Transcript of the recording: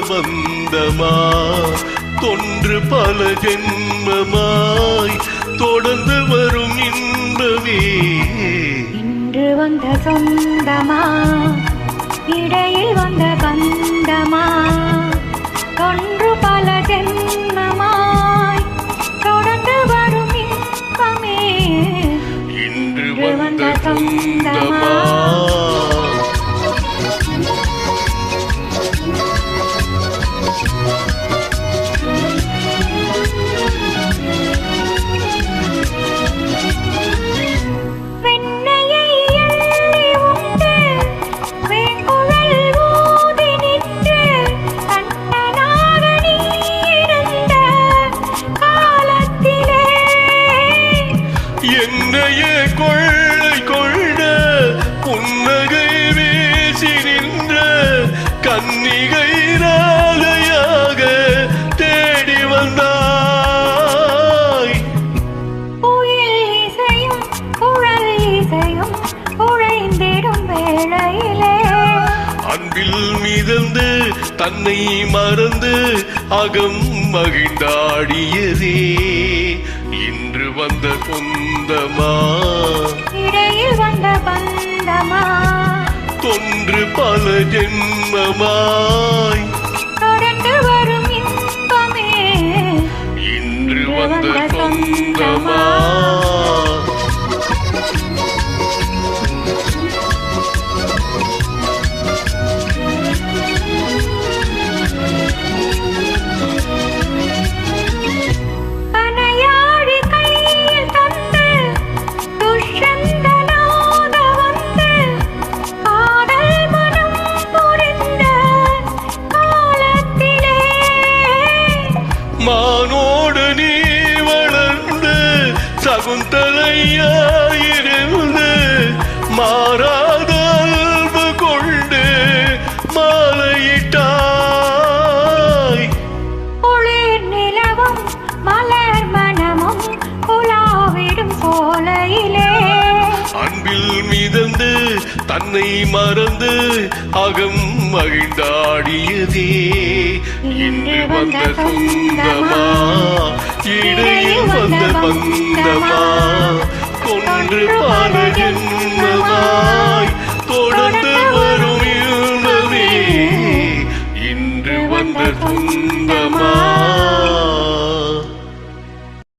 பந்தமா தொன்று பல ஜென்மமாய் தொடர்ந்து வரும் இன்பமே இன்று வந்த சொந்தமா இடையில் வந்த பந்தமா தொன்று பல ஜென்மமாய் தொடர்ந்து வரும் இன்பமே இன்று வந்த சொந்தமா என்னையே கொள்ளை கொண்ட புன்னகை வீசி நின்ற கன்னிகை ராதையாக தேடி வந்தாய் உயில் இசையும் குழல் இசையும் உழைந்திடும் வேளையிலே அன்பில் மிதந்து தன்னை மறந்து அகம் மகிழ்ந்தாடியதே இன்று வந்த சொந்தமா இடையில் வந்த பந்தமா தொன்று பல ஜென்மமாய் தொடர்ந்து வரும் இன்பமே இன்று வந்த சொந்தமா மானோடு நீ வளர்ந்து சகுந்தலையாயிருந்து மாறாத அன்பு கொண்டு மாலையிட்டாய் குளிர் நிலவும் மலர் மனமும் குலாவிடும் சோலையிலே அன்பில் மிதந்து தன்னை மறந்து அகம் மகிழ்ந்தாடியதே இன்று வந்த சொந்தமா இடையில் வந்த பந்தமா கொன்று பல ஜென்மமாய் தொடர்ந்து வரும் இன்பமே இன்று வந்த சொந்தமா